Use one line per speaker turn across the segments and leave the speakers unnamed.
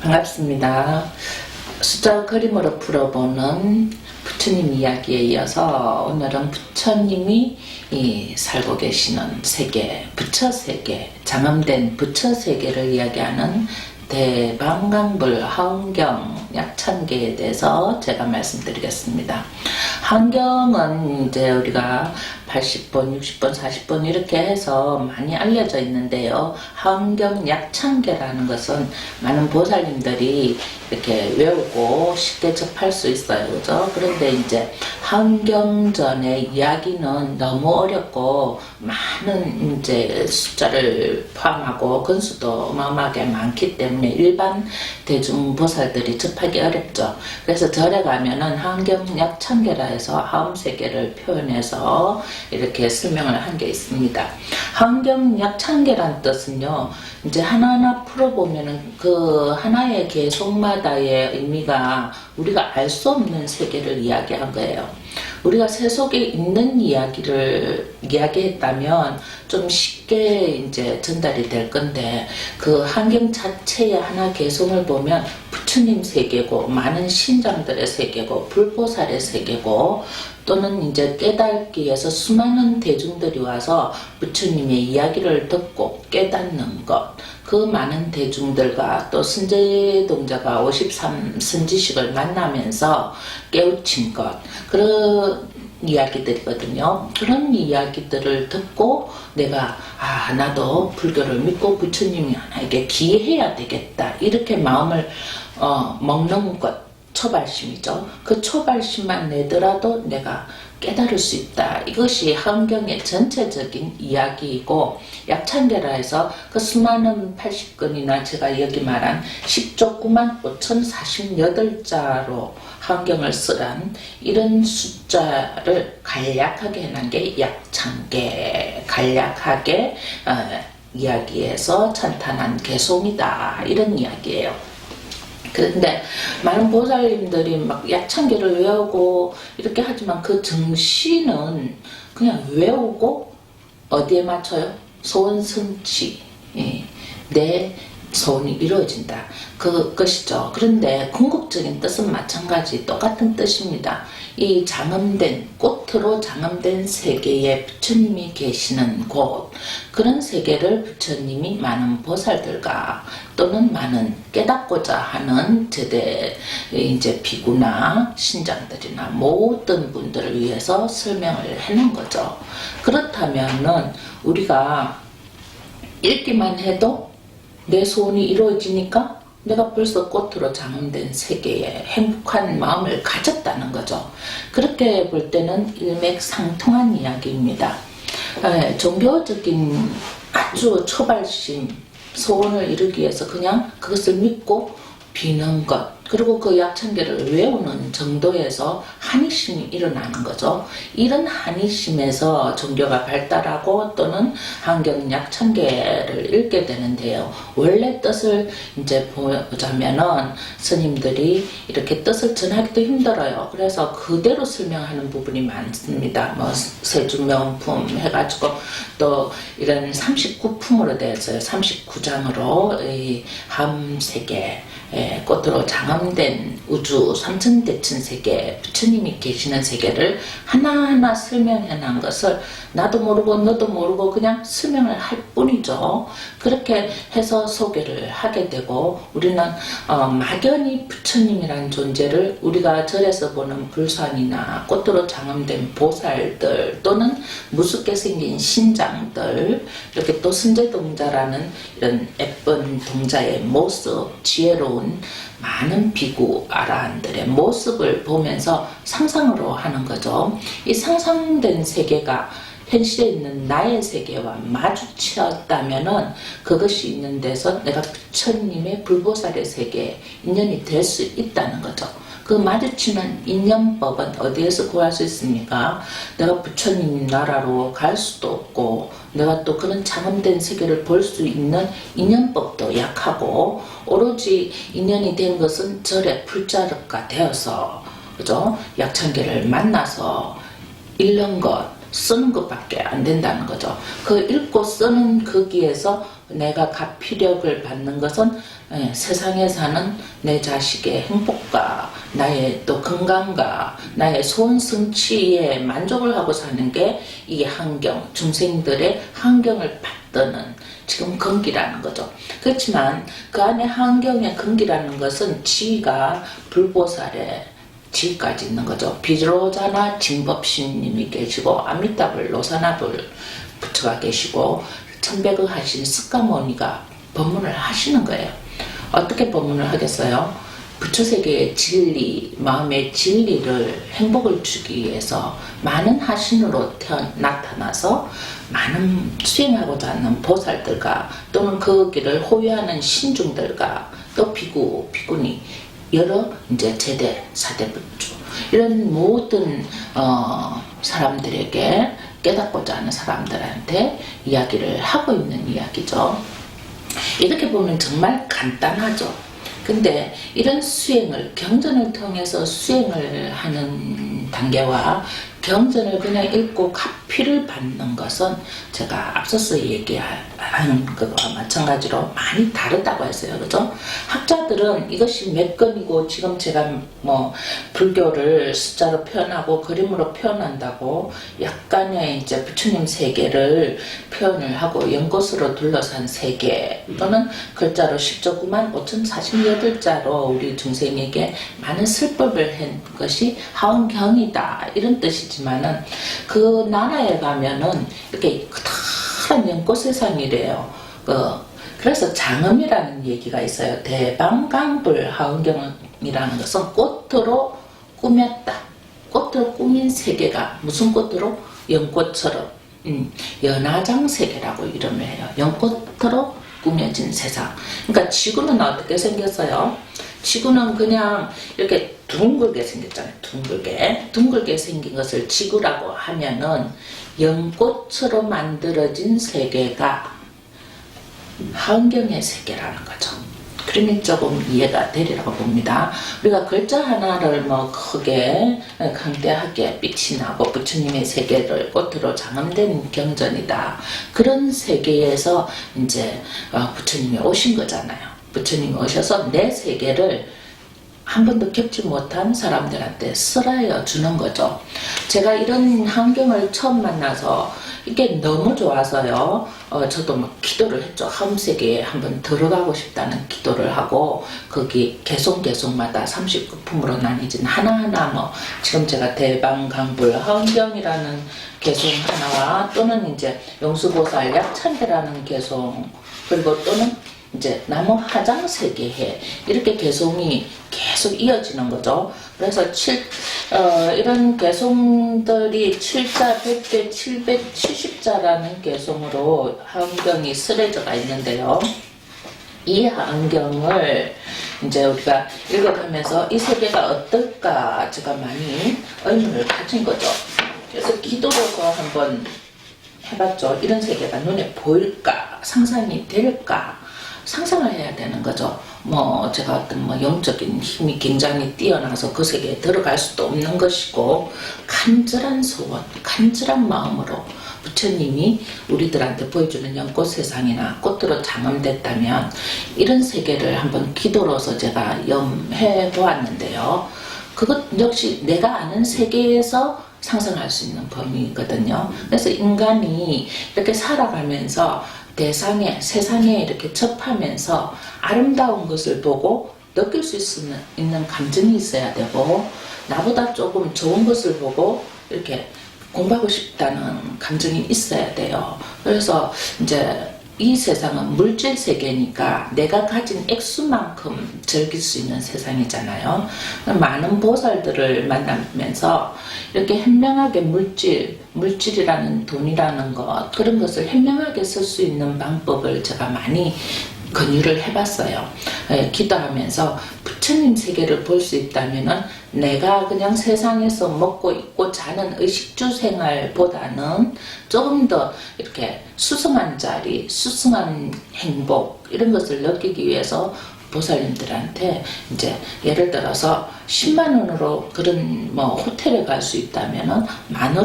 반갑습니다. 숫자 그림으로 풀어보는 부처님 이야기에 이어서 오늘은 부처님이 살고 계시는 세계, 부처세계, 장엄된 부처세계를 이야기하는 대방강불 하은경 약천계에 대해서 제가 말씀드리겠습니다. 하은경은 이제 우리가 80번, 60번, 40번 이렇게 해서 많이 알려져 있는데요. 하은경 약천계라는 것은 많은 보살님들이 이렇게 외우고 쉽게 접할 수 있어요. 그죠? 그런데 이제 하은경전의 이야기는 너무 어렵고 많은 이제 숫자를 포함하고 건수도 어마어마하게 많기 때문에 일반 대중 보살들이 접하기 어렵죠. 그래서 절에 가면은 하은경 약천계라 해서 하음세계를 표현해서 이렇게 설명을 한 게 있습니다. 하은경 약천계란 뜻은요, 이제 하나하나 풀어보면은 그 하나의 개속마다의 의미가 우리가 알 수 없는 세계를 이야기한 거예요. 우리가 세속에 있는 이야기를 이야기했다면 좀 쉽게 이제 전달이 될 건데, 그 환경 자체의 하나 개성을 보면 부처님 세계고, 많은 신장들의 세계고, 불보살의 세계고, 또는 이제 깨닫기 위해서 수많은 대중들이 와서 부처님의 이야기를 듣고 깨닫는 것, 그 많은 대중들과 또 선제동자가 53선지식을 만나면서 깨우친 것, 그런 이야기들이거든요. 그런 이야기들을 듣고 내가 나도 불교를 믿고 부처님이 하나에게 기해야 되겠다, 이렇게 마음을 먹는 것, 초발심이죠. 그 초발심만 내더라도 내가 깨달을 수 있다. 이것이 하은경의 전체적인 이야기이고, 약천계라 해서 그 수많은 80건이나 제가 여기 말한 10조 95,048자로 하은경을 쓰란 이런 숫자를 간략하게 해놓은 게 약천계, 간략하게 이야기해서 찬탄한 개송이다, 이런 이야기예요. 그런데 많은 보살님들이 막 약천계를 외우고 이렇게 하지만 그 정신은 그냥 외우고 어디에 맞춰요? 소원성취, 내 소원이 이루어진다, 그것이죠. 그런데 궁극적인 뜻은 마찬가지 똑같은 뜻입니다. 이 장엄된, 꽃으로 장엄된 세계에 부처님이 계시는 곳, 그런 세계를 부처님이 많은 보살들과 또는 많은 깨닫고자 하는 제대 이제 비구나 신장들이나 모든 분들을 위해서 설명을 해놓은 거죠. 그렇다면은 우리가 읽기만 해도 내 소원이 이루어지니까 내가 벌써 꽃으로 장엄된 세계에 행복한 마음을 가졌다는 거죠. 그렇게 볼 때는 일맥상통한 이야기입니다. 종교적인 아주 초발심, 소원을 이루기 위해서 그냥 그것을 믿고 비는 것, 그리고 그 약천계를 외우는 정도에서 한의심이 일어나는 거죠. 이런 한의심에서 종교가 발달하고 또는 하은경 약천계를 읽게 되는데요. 원래 뜻을 이제 보자면은 스님들이 이렇게 뜻을 전하기도 힘들어요. 그래서 그대로 설명하는 부분이 많습니다. 뭐 세주명품 해가지고 또 이런 39품으로 되어 있어요. 39장으로 이 함세계, 꽃으로 장엄된 우주 삼천대천 세계, 부처님이 계시는 세계를 하나하나 설명해 놓은 것을 나도 모르고 너도 모르고 그냥 설명을 할 뿐이죠. 그렇게 해서 소개를 하게 되고, 우리는 막연히 부처님이라는 존재를 우리가 절에서 보는 불산이나 꽃으로 장엄된 보살들 또는 무섭게 생긴 신장들, 이렇게 또 선제동자라는 이런 예쁜 동자의 모습, 지혜로운 많은 비구 아라한들의 모습을 보면서 상상으로 하는 거죠. 이 상상된 세계가 현실에 있는 나의 세계와 마주치었다면은 그것이 있는 데서 내가 부처님의 불보살의 세계에 인연이 될 수 있다는 거죠. 그 마주치는 인연법은 어디에서 구할 수 있습니까? 내가 부처님 나라로 갈 수도 없고, 내가 또 그런 장엄된 세계를 볼 수 있는 인연법도 약하고, 오로지 인연이 된 것은 절의 풀자력가 되어서, 그죠? 약천계를 만나서 읽는 것, 쓰는 것밖에 안 된다는 거죠. 그 읽고 쓰는 거기에서 내가 가피력을 받는 것은 세상에 사는 내 자식의 행복과 나의 또 건강과 나의 소원 성취에 만족을 하고 사는 게 이 환경, 중생들의 환경을 받드는 지금 건기라는 거죠. 그렇지만 그 안에 환경의 건기라는 것은 지가 불보살의 지까지 있는 거죠. 비로자나 징법신님이 계시고 아미타불 로사나불 부처가 계시고 천백을 하신 스카모니가 법문을 하시는 거예요. 어떻게 법문을 하겠어요? 부처세계의 진리, 마음의 진리를 행복을 주기 위해서 많은 하신으로 나타나서 많은 수행하고자 하는 보살들과 또는 그 길을 호위하는 신중들과 또 비구, 비구니 여러 이제 제대, 사대 부처 이런 모든 사람들에게 깨닫고자 하는 사람들한테 이야기를 하고 있는 이야기죠. 이렇게 보면 정말 간단하죠. 근데 이런 수행을 경전을 통해서 수행을 하는 단계와 경전을 그냥 읽고 가피를 받는 것은 제가 앞서서 얘기하는 것과 마찬가지로 많이 다르다고 했어요. 그죠? 학자들은 이것이 몇 건이고 지금 제가 뭐 불교를 숫자로 표현하고 그림으로 표현한다고 약간의 이제 부처님 세계를 표현을 하고 연꽃으로 둘러싼 세계 또는 글자로 10조 9만 5,048자로 우리 중생에게 많은 슬법을 한 것이 하원경이다 이런 뜻이지만은 그 나라에 가면은 이렇게 커다란 연꽃 세상이래요. 그래서 장엄이라는 얘기가 있어요. 대방강불 하원경이라는 것은 꽃으로 꾸몄다. 꽃으로 꾸민 세계가 무슨 꽃으로? 연꽃처럼 연화장 세계라고 이름을 해요. 연꽃으로 꾸며진 세상. 그러니까 지구는 어떻게 생겼어요? 지구는 그냥 이렇게 둥글게 생겼잖아요. 둥글게 생긴 것을 지구라고 하면은 연꽃으로 만들어진 세계가 환경의 세계라는 거죠. 그러니 조금 이해가 되리라고 봅니다. 우리가 글자 하나를 뭐 크게 강대하게 빛이 나고 부처님의 세계를 꽃으로 장엄된 경전이다. 그런 세계에서 이제 부처님이 오신 거잖아요. 부처님이 오셔서 내 세계를 한 번도 겪지 못한 사람들한테 설하여 주는 거죠. 제가 이런 환경을 처음 만나서 이게 너무 좋아서요. 저도 막 기도를 했죠. 하음세계에 한번 들어가고 싶다는 기도를 하고 거기 개송마다 39품으로 나뉘진 하나하나 뭐 지금 제가 대방강불 하은경이라는 개송 하나와 또는 이제 용수보살 약찬계라는 개송 그리고 또는 이제 나무 화장 세계해 이렇게 개송이 계속 이어지는 거죠. 그래서 이런 개송들이 7자 100개 770자라는 개송으로 하은경이 쓰여져가 있는데요. 이 하은경을 이제 우리가 읽어가면서 이 세계가 어떨까 제가 많이 의문을 가진 거죠. 그래서 기도로서 한번 해봤죠. 이런 세계가 눈에 보일까? 상상이 될까? 상상을 해야 되는 거죠. 뭐 제가 어떤 뭐 영적인 힘이 굉장히 뛰어나서 그 세계에 들어갈 수도 없는 것이고 간절한 소원, 간절한 마음으로 부처님이 우리들한테 보여주는 연꽃 세상이나 꽃으로 장엄됐다면 이런 세계를 한번 기도로서 제가 염해 보았는데요. 그것 역시 내가 아는 세계에서 상상할 수 있는 범위거든요. 그래서 인간이 이렇게 살아가면서 세상에 이렇게 접하면서 아름다운 것을 보고 느낄 수 있는 감정이 있어야 되고 나보다 조금 좋은 것을 보고 이렇게 공부하고 싶다는 감정이 있어야 돼요. 그래서 이제 이 세상은 물질 세계니까 내가 가진 액수만큼 즐길 수 있는 세상이잖아요. 많은 보살들을 만나면서 이렇게 현명하게 물질이라는 돈이라는 것 그런 것을 현명하게 쓸 수 있는 방법을 제가 많이 권유를 해봤어요. 기도하면서 부처님 세계를 볼 수 있다면은 내가 그냥 세상에서 먹고 입고 자는 의식주 생활보다는 조금 더 이렇게 수승한 자리, 수승한 행복 이런 것을 느끼기 위해서 보살님들한테 이제 예를 들어서 10만 원으로 그런 뭐 호텔에 갈 수 있다면은 만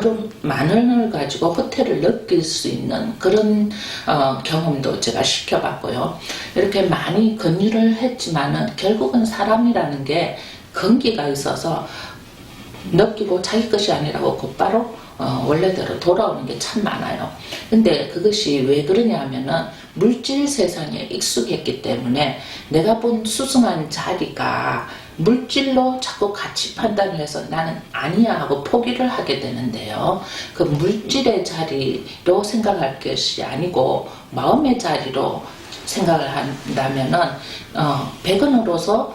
원을 가지고 호텔을 느낄 수 있는 그런 경험도 제가 시켜봤고요. 이렇게 많이 권유를 했지만은 결국은 사람이라는 게 건기가 있어서 느끼고 자기 것이 아니라고 곧바로 원래대로 돌아오는 게 참 많아요. 근데 그것이 왜 그러냐 하면은 물질 세상에 익숙했기 때문에 내가 본 수승한 자리가 물질로 자꾸 가치 판단을 해서 나는 아니야 하고 포기를 하게 되는데요. 그 물질의 자리로 생각할 것이 아니고 마음의 자리로 생각을 한다면은 100원으로서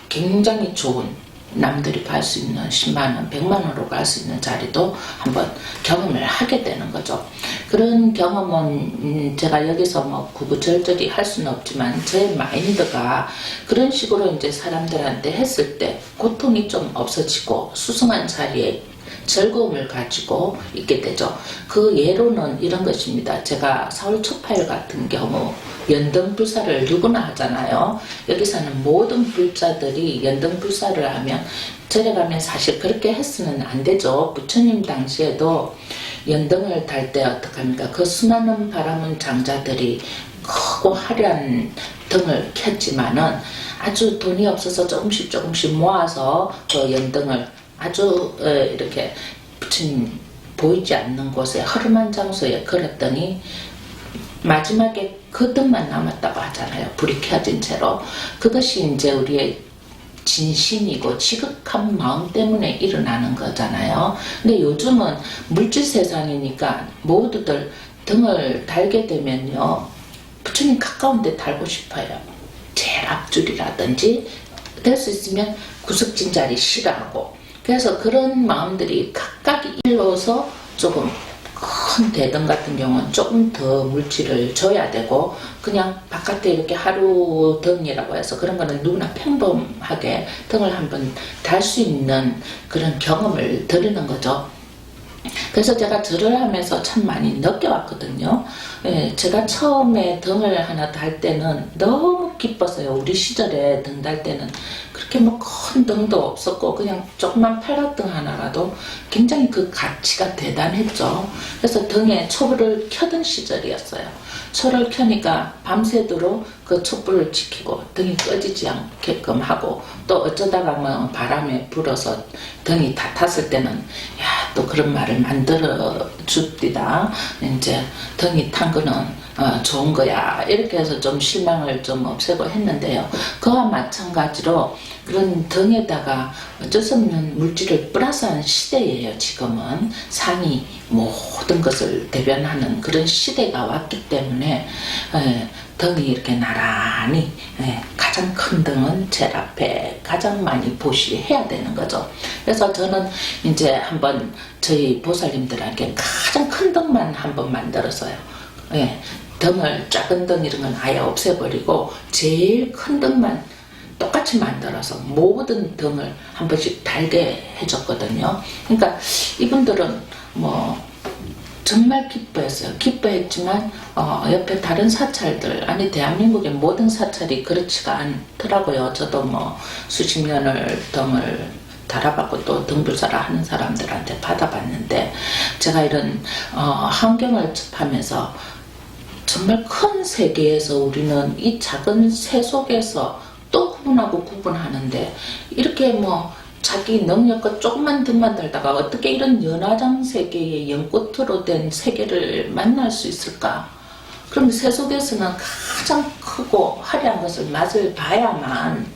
굉장히 좋은 남들이 갈 수 있는 10만원, 100만원으로 갈 수 있는 자리도 한번 경험을 하게 되는 거죠. 그런 경험은 제가 여기서 뭐 구구절절히 할 수는 없지만 제 마인드가 그런 식으로 이제 사람들한테 했을 때 고통이 좀 없어지고 수승한 자리에 즐거움을 가지고 있게 되죠. 그 예로는 이런 것입니다. 제가 사울초파일 같은 경우 연등불사를 누구나 하잖아요. 여기 사는 모든 불자들이 연등불사를 하면 절에 가면 사실 그렇게 했으면 안 되죠. 부처님 당시에도 연등을 달 때 어떡합니까? 그 수많은 바람은 장자들이 크고 화려한 등을 켰지만은 아주 돈이 없어서 조금씩 모아서 그 연등을 아주 이렇게 부처님 보이지 않는 곳에 허름한 장소에 걸었더니 마지막에 그 등만 남았다고 하잖아요. 불이 켜진 채로. 그것이 이제 우리의 진심이고 지극한 마음 때문에 일어나는 거잖아요. 근데 요즘은 물질 세상이니까 모두들 등을 달게 되면요, 부처님 가까운 데 달고 싶어요. 제일 앞줄이라든지 될 수 있으면 구석진 자리 싫어하고, 그래서 그런 마음들이 각각이 일러서 조금 큰 대등 같은 경우는 조금 더 물질을 줘야 되고, 그냥 바깥에 이렇게 하루 등이라고 해서 그런 거는 누구나 평범하게 등을 한번 달 수 있는 그런 경험을 드리는 거죠. 그래서 제가 절을 하면서 참 많이 느껴왔거든요. 예, 제가 처음에 등을 하나 달 때는 너무 기뻤어요. 우리 시절에 등 달 때는 그렇게 뭐 큰 등도 없었고 그냥 조그만 팔각등 하나라도 굉장히 그 가치가 대단했죠. 그래서 등에 촛불을 켜던 시절이었어요. 초를 켜니까 밤새도록 그 촛불을 지키고 등이 꺼지지 않게끔 하고, 또 어쩌다가 뭐 바람에 불어서 등이 다 탔을 때는 야, 또 그런 말을 만들어 줍디다. 이제 등이 탄 거는 좋은 거야. 이렇게 해서 좀 실망을 좀 없애고 했는데요. 그와 마찬가지로 그런 등에다가 어쩔 수 없는 물질을 플러스하는 시대예요. 지금은 상이 모든 것을 대변하는 그런 시대가 왔기 때문에 등이 이렇게 나란히, 가장 큰 등은 제일 앞에 가장 많이 보시해야 되는 거죠. 그래서 저는 이제 한번 저희 보살님들에게 가장 큰 등만 한번 만들었어요. 등을 작은 등 이런 건 아예 없애버리고 제일 큰 등만 똑같이 만들어서 모든 등을 한 번씩 달게 해줬거든요. 그러니까 이분들은 뭐 정말 기뻐했어요. 기뻐했지만 옆에 다른 사찰들, 아니 대한민국의 모든 사찰이 그렇지가 않더라고요. 저도 뭐 수십 년을 등을 달아봤고 또 등불사를 하는 사람들한테 받아봤는데, 제가 이런 환경을 접하면서 정말 큰 세계에서 우리는 이 작은 새 속에서 또 구분하고 구분하는데, 이렇게 뭐 자기 능력과 조금만 등만 달다가 어떻게 이런 연화장 세계의 연꽃으로 된 세계를 만날 수 있을까? 그럼 새 속에서는 가장 크고 화려한 것을 맛을 봐야만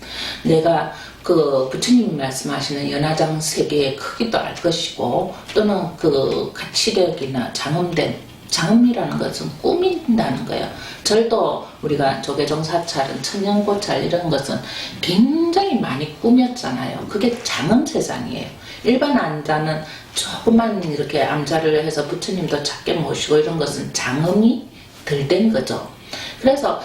내가 그 부처님이 말씀하시는 연화장 세계의 크기도 알 것이고, 또는 그 가치력이나 장엄이라는 것은 꾸민다는 거예요. 절도 우리가 조계종 사찰은 천년고찰 이런 것은 굉장히 많이 꾸몄잖아요. 그게 장엄 세상이에요. 일반 암자는 조그만 이렇게 암자를 해서 부처님도 작게 모시고 이런 것은 장엄이 덜 된 거죠. 그래서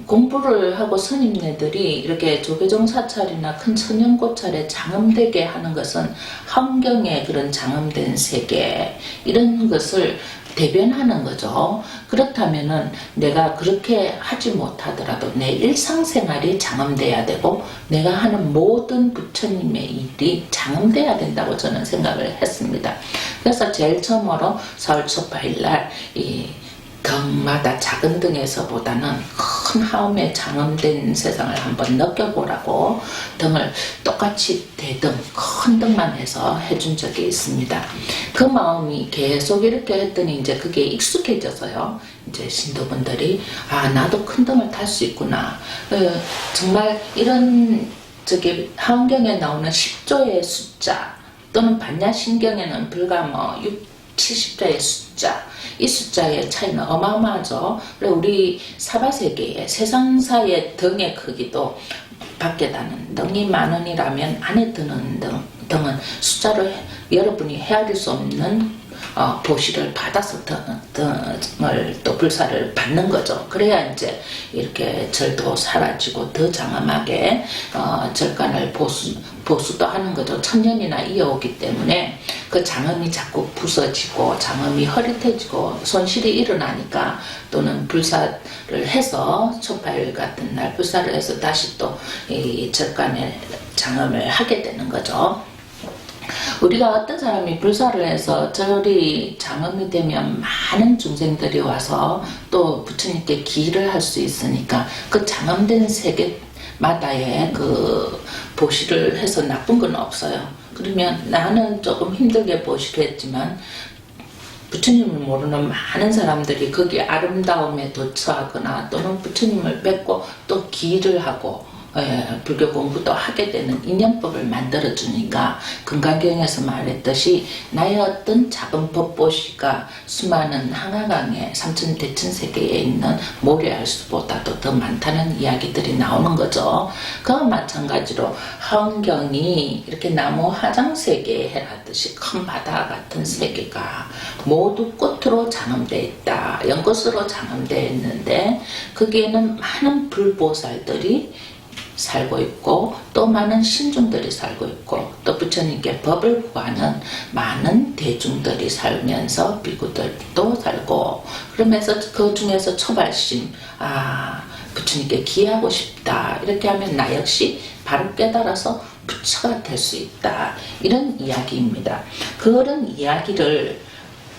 공부를 하고 스님네들이 이렇게 조계종 사찰이나 큰 천연고찰에 장엄되게 하는 것은 환경의 그런 장엄된 세계 이런 것을 대변하는 거죠. 그렇다면은 내가 그렇게 하지 못하더라도 내 일상생활이 장엄돼야 되고 내가 하는 모든 부처님의 일이 장엄돼야 된다고 저는 생각을 했습니다. 그래서 제일 처음으로 4월 첫 8일날 이 등마다 작은 등에서보다는 큰 하음에 장엄된 세상을 한번 느껴보라고 등을 똑같이 대등 큰 등만 해서 해준 적이 있습니다. 그 마음이 계속 이렇게 했더니 이제 그게 익숙해져서요. 이제 신도분들이 나도 큰 등을 탈 수 있구나. 정말 이런 하은경에 나오는 10조의 숫자 또는 반야신경에는 불과 70자의 숫자, 이 숫자의 차이는 어마어마하죠. 그리고 우리 사바세계의 세상사의 등의 크기도 밖에 다는 등이 만원이라면 안에 드는 등은 숫자로 여러분이 헤아릴 수 없는 보시를 받아서 등을 또 불사를 받는 거죠. 그래야 이제 이렇게 절도 사라지고 더 장엄하게 절간을 보수도 하는 거죠. 천년이나 이어오기 때문에 그 장엄이 자꾸 부서지고 장엄이 흐릿해지고 손실이 일어나니까 또는 불사를 해서 초파일 같은 날 불사를 해서 다시 또 이 절간에 장엄을 하게 되는 거죠. 우리가 어떤 사람이 불사를 해서 절이 장엄이 되면 많은 중생들이 와서 또 부처님께 기를 할 수 있으니까 그 장엄된 세계마다의 그 보시를 해서 나쁜 건 없어요. 그러면 나는 조금 힘들게 보시를 했지만 부처님을 모르는 많은 사람들이 거기 아름다움에 도처하거나 또는 부처님을 뵙고 또 기를 하고 불교 공부도 하게 되는 인연법을 만들어주니까 금강경에서 말했듯이 나의 어떤 작은 법보시가 수많은 항아강의 삼천대천세계에 있는 모래알수보다도 더 많다는 이야기들이 나오는 거죠. 그와 마찬가지로 하은경이 이렇게 나무 화장세계에 해라듯이 큰 바다 같은 세계가 모두 꽃으로 장엄되어 있다. 연꽃으로 장엄되어 있는데 거기에는 많은 불보살들이 살고 있고 또 많은 신중들이 살고 있고 또 부처님께 법을 구하는 많은 대중들이 살면서 비구들도 살고 그러면서 그 중에서 초발심 부처님께 기하고 싶다 이렇게 하면 나 역시 바로 깨달아서 부처가 될 수 있다 이런 이야기입니다. 그런 이야기를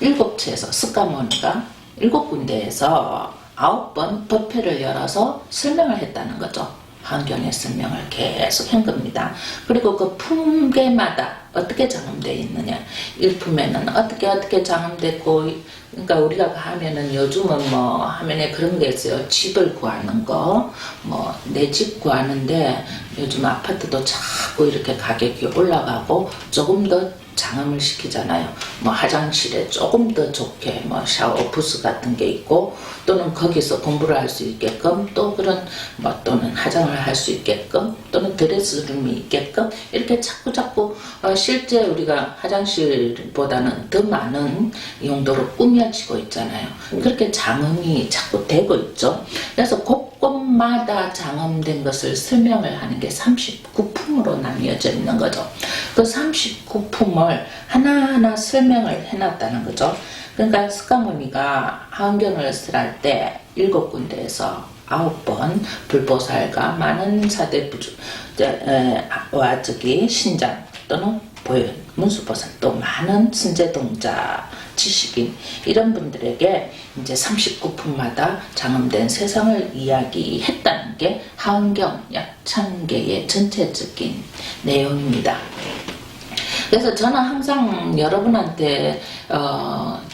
7채에서 스카모니가 7군데에서 9번 법회를 열어서 설명을 했다는 거죠. 환경의 설명을 계속 한 겁니다. 그리고 그 품계마다 어떻게 장엄되어 있느냐. 일품에는 어떻게 장엄되고, 그러니까 우리가 하면은 요즘은 하면에 그런 게 있어요. 집을 구하는 거, 내 집 구하는데 요즘 아파트도 자꾸 이렇게 가격이 올라가고 조금 더 장엄을 시키잖아요. 화장실에 조금 더 좋게 샤워 부스 같은 게 있고 또는 거기서 공부를 할 수 있게끔 또 그런 또는 화장을 할 수 있게끔 또는 드레스룸이 있게끔 이렇게 자꾸 실제 우리가 화장실보다는 더 많은 용도로 꾸며지고 있잖아요. 그렇게 장엄이 자꾸 되고 있죠. 그래서 곳곳마다 장엄된 것을 설명을 하는 게 39품으로 나뉘어져 있는 거죠. 그 39품을 하나하나 설명을 해놨다는 거죠. 그러니까 스카모니가 하은경을 설할 때 7군데에서 9번 불보살과 많은 사대부와 신장 또는 보현 문수보살 또 많은 선제동자 지식인 이런 분들에게 이제 39품마다 장엄된 세상을 이야기했다는 게 하은경 약창계의 전체적인 내용입니다. 그래서 저는 항상 여러분한테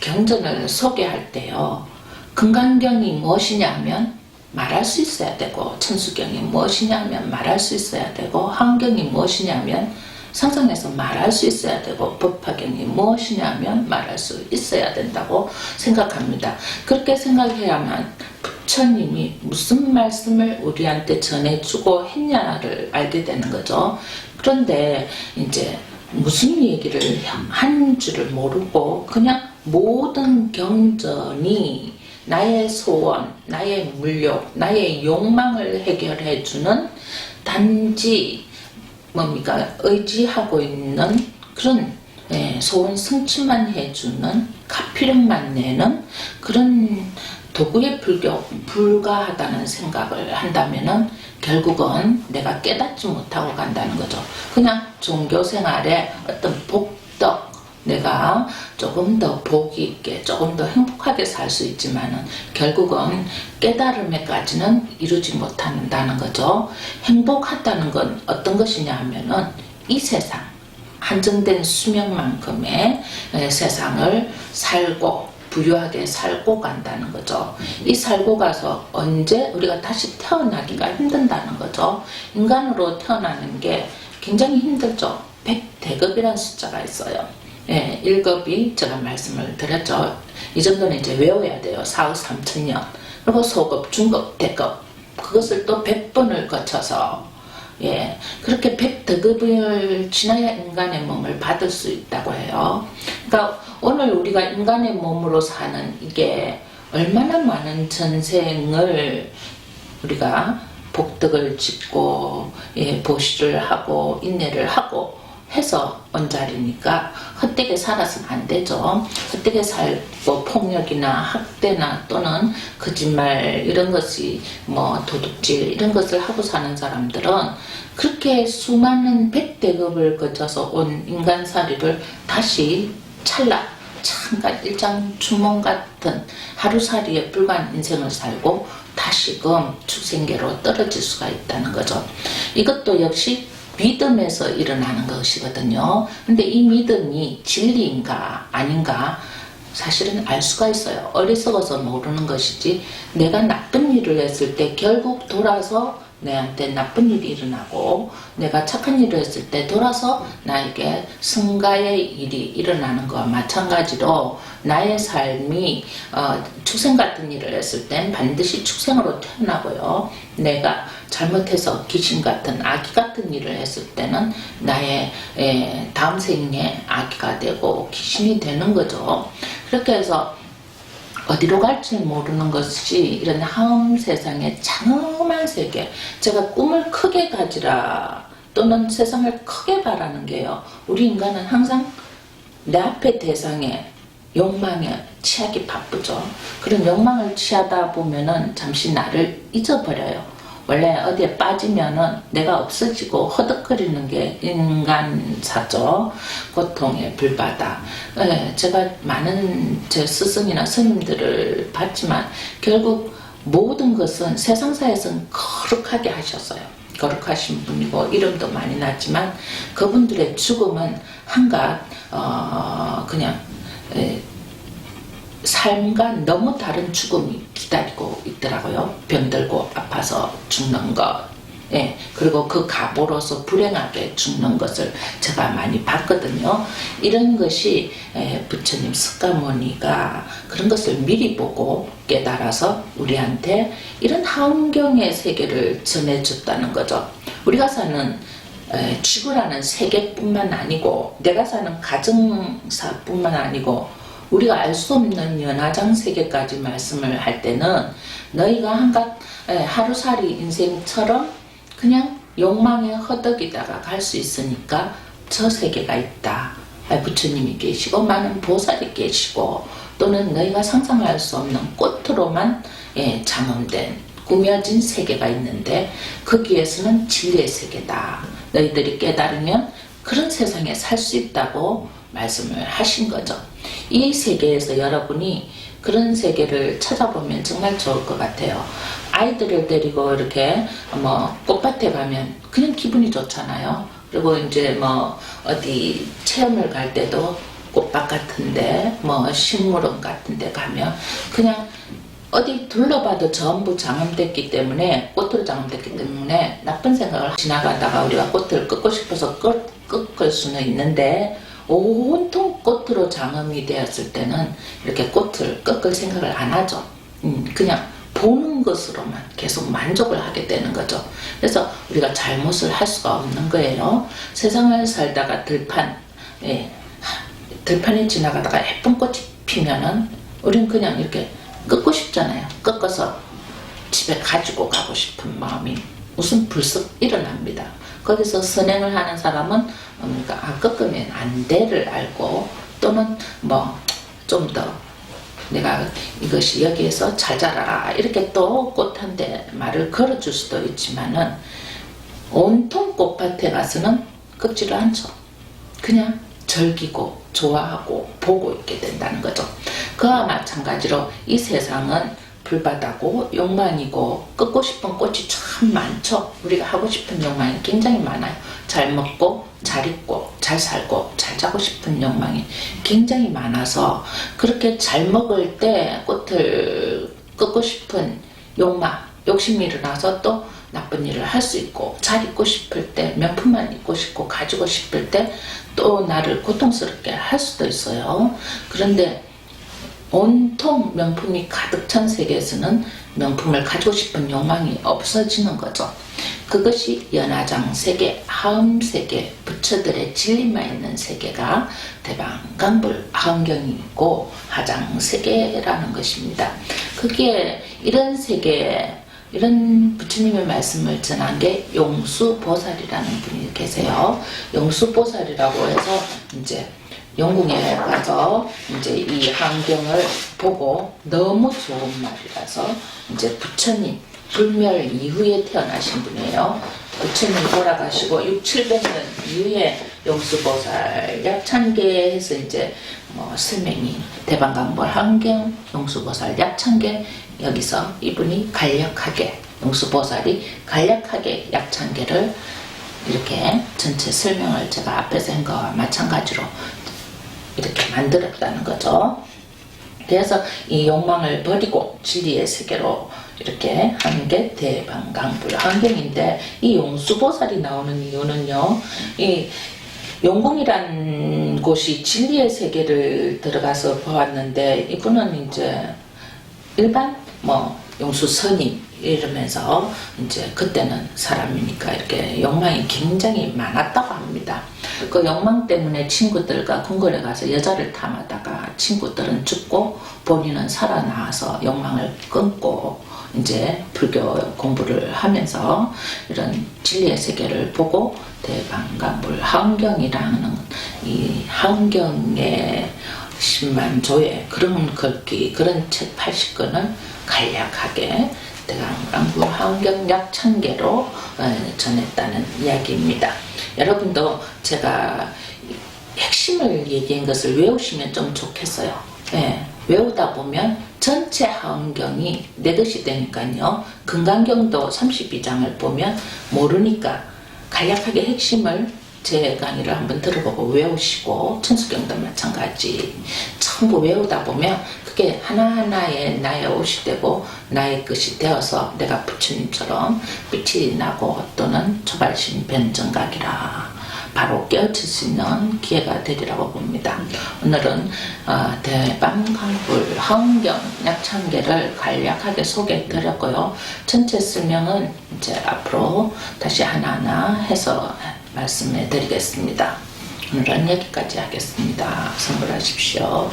경전을 소개할 때요. 금강경이 무엇이냐 하면 말할 수 있어야 되고 천수경이 무엇이냐 하면 말할 수 있어야 되고 하은경이 무엇이냐 하면 상상해서 말할 수 있어야 되고 법화경이 무엇이냐 하면 말할 수 있어야 된다고 생각합니다. 그렇게 생각해야만 부처님이 무슨 말씀을 우리한테 전해주고 했냐를 알게 되는 거죠. 그런데 이제 무슨 얘기를 한 줄을 모르고 그냥 모든 경전이 나의 소원, 나의 물욕, 나의 욕망을 해결해주는 단지 뭡니까 의지하고 있는 그런 소원 성취만 해주는 가피력만 내는 그런 도구에 불과하다는 생각을 한다면은 결국은 내가 깨닫지 못하고 간다는 거죠. 그냥 종교 생활에 어떤 복덕, 내가 조금 더 복이 있게, 조금 더 행복하게 살 수 있지만은 결국은 깨달음에까지는 이루지 못한다는 거죠. 행복하다는 건 어떤 것이냐 하면은 이 세상, 한정된 수명만큼의 세상을 살고 부유하게 살고 간다는 거죠. 이 살고 가서 언제 우리가 다시 태어나기가 힘든다는 거죠. 인간으로 태어나는 게 굉장히 힘들죠. 100대급이라는 숫자가 있어요. 1급이 제가 말씀을 드렸죠. 이 정도는 이제 외워야 돼요. 4억 3천년. 그리고 소급, 중급, 대급. 그것을 또 100번을 거쳐서 그렇게 100대급을 지나야 인간의 몸을 받을 수 있다고 해요. 그러니까 오늘 우리가 인간의 몸으로 사는 이게 얼마나 많은 전생을 우리가 복덕을 짓고 보시를 하고 인내를 하고 해서 온 자리니까 헛되게 살아서는 안 되죠. 헛되게 살고 폭력이나 학대나 또는 거짓말 이런 것이 뭐 도둑질 이런 것을 하고 사는 사람들은 그렇게 수많은 100대급을 거쳐서 온 인간살이를 다시 찰나 잠깐 일장춘몽 같은 하루살이에 불과한 인생을 살고 다시금 축생계로 떨어질 수가 있다는 거죠. 이것도 역시 믿음에서 일어나는 것이거든요. 근데 이 믿음이 진리인가 아닌가 사실은 알 수가 있어요. 어리석어서 모르는 것이지 내가 나쁜 일을 했을 때 결국 돌아서 내한테 나쁜 일이 일어나고 내가 착한 일을 했을 때 돌아서 나에게 승가의 일이 일어나는 것과 마찬가지로 나의 삶이 축생 같은 일을 했을 땐 반드시 축생으로 태어나고요. 내가 잘못해서 귀신 같은 아기 같은 일을 했을 때는 나의 다음 생에 아기가 되고 귀신이 되는 거죠. 그렇게 해서 어디로 갈지 모르는 것이 이런 하음 세상의 장엄한 세계, 제가 꿈을 크게 가지라 또는 세상을 크게 바라는 게요. 우리 인간은 항상 내 앞에 대상에 욕망에 취하기 바쁘죠. 그런 욕망을 취하다 보면은 잠시 나를 잊어버려요. 원래 어디에 빠지면은 내가 없어지고 허덕거리는 게 인간사죠. 고통의 불바다. 제가 많은 제 스승이나 스님들을 봤지만 결국 모든 것은 세상사에서는 거룩하게 하셨어요. 거룩하신 분이고 이름도 많이 났지만 그분들의 죽음은 한갓 그냥 삶과 너무 다른 죽음이 기다리고 있더라고요. 병들고 아파서 죽는 것. 그리고 그 가보로서 불행하게 죽는 것을 제가 많이 봤거든요. 이런 것이 부처님 석가모니가 그런 것을 미리 보고 깨달아서 우리한테 이런 하음경의 세계를 전해줬다는 거죠. 우리가 사는 지구라는 세계뿐만 아니고 내가 사는 가정사뿐만 아니고 우리가 알 수 없는 연화장 세계까지 말씀을 할 때는 너희가 한갓 하루살이 인생처럼 그냥 욕망에 허덕이다가 갈 수 있으니까 저 세계가 있다. 부처님이 계시고 많은 보살이 계시고 또는 너희가 상상할 수 없는 꽃으로만 장엄된 꾸며진 세계가 있는데 거기에서는 진리의 세계다. 너희들이 깨달으면 그런 세상에 살 수 있다고 말씀을 하신 거죠. 이 세계에서 여러분이 그런 세계를 찾아보면 정말 좋을 것 같아요. 아이들을 데리고 이렇게 뭐 꽃밭에 가면 그냥 기분이 좋잖아요. 그리고 이제 뭐 어디 체험을 갈 때도 꽃밭 같은데 뭐 식물원 같은데 가면 그냥 어디 둘러봐도 전부 장엄됐기 때문에 꽃으로 장엄됐기 때문에 나쁜 생각을 지나가다가 우리가 꽃을 꺾고 싶어서 꺾을 수는 있는데 온통 꽃으로 장엄이 되었을 때는 이렇게 꽃을 꺾을 생각을 안 하죠. 그냥 보는 것으로만 계속 만족을 하게 되는 거죠. 그래서 우리가 잘못을 할 수가 없는 거예요. 세상을 살다가 들판에 지나가다가 예쁜 꽃이 피면은 우리는 그냥 이렇게 꺾고 싶잖아요. 꺾어서 집에 가지고 가고 싶은 마음이 무슨 불쑥 일어납니다. 거기서 선행을 하는 사람은 그러니까 꺾으면 안 돼를 알고, 또는 뭐 좀 더 내가 이것이 여기에서 잘 자라라 이렇게 또 꽃한테 말을 걸어줄 수도 있지만은, 온통 꽃밭에 가서는 꺾지를 않죠. 그냥 즐기고 좋아하고 보고 있게 된다는 거죠. 그와 마찬가지로 이 세상은 불바다고 욕망이고, 꺾고 싶은 꽃이 참 많죠. 우리가 하고 싶은 욕망이 굉장히 많아요. 잘 먹고 잘 입고 잘 살고 잘 자고 싶은 욕망이 굉장히 많아서, 그렇게 잘 먹을 때 꽃을 꺾고 싶은 욕망, 욕심이 일어나서 또 나쁜 일을 할 수 있고, 잘 입고 싶을 때 명품만 입고 싶고 가지고 싶을 때 또 나를 고통스럽게 할 수도 있어요. 그런데 온통 명품이 가득 찬 세계에서는 명품을 가지고 싶은 욕망이 없어지는 거죠. 그것이 연화장 세계, 하음 세계, 부처들의 진리만 있는 세계가 대방강불 하음경이고 하장 세계라는 것입니다. 그게 이런 세계, 이런 부처님의 말씀을 전한 게 용수보살이라는 분이 계세요. 용수보살이라고 해서 이제 영궁에 가서 이제 이 환경을 보고 너무 좋은 말이라서 이제 부처님 불멸 이후에 태어나신 분이에요. 부처님 돌아가시고 600~700년 이후에 용수보살 약창계에서 이제 설명이 대방강불 환경 용수보살 약창계, 여기서 이분이 간략하게, 용수보살이 간략하게 약창계를 이렇게 전체 설명을 제가 앞에서 한 거와 마찬가지로 이렇게 만들었다는 거죠. 그래서 이 욕망을 버리고 진리의 세계로 이렇게 하는 게 대방강불 환경인데, 이 용수보살이 나오는 이유는요, 이 용궁이란 곳이 진리의 세계를 들어가서 보았는데, 이분은 이제 일반 용수스님 이러면서 이제 그때는 사람이니까 이렇게 욕망이 굉장히 많았다고 합니다. 그 욕망 때문에 친구들과 궁궐에 가서 여자를 탐하다가 친구들은 죽고 본인은 살아나와서 욕망을 끊고 이제 불교 공부를 하면서 이런 진리의 세계를 보고 대방강불 하음경이라는 이 하음경의 10만 조의 그런 글귀, 그런 책 80권을 간략하게 대방강불 하음경 약천계로 전했다는 이야기입니다. 여러분도 제가 핵심을 얘기한 것을 외우시면 좀 좋겠어요. 외우다 보면 전체 하음경이 내 것이 되니까요. 금강경도 32장을 보면 모르니까 간략하게 핵심을 제 강의를 한번 들어보고 외우시고, 천수경도 마찬가지 전부 외우다 보면 그게 하나하나의 나의 옷이 되고 나의 것이 되어서 내가 부처님처럼 빛이 나고 또는 초발심 변정각이라 바로 깨우칠 수 있는 기회가 되리라고 봅니다. 오늘은 대방강불 하음경 약창계를 간략하게 소개해 드렸고요. 전체 설명은 이제 앞으로 다시 하나하나 해서 말씀해 드리겠습니다. 오늘은 여기까지 하겠습니다. 선물하십시오.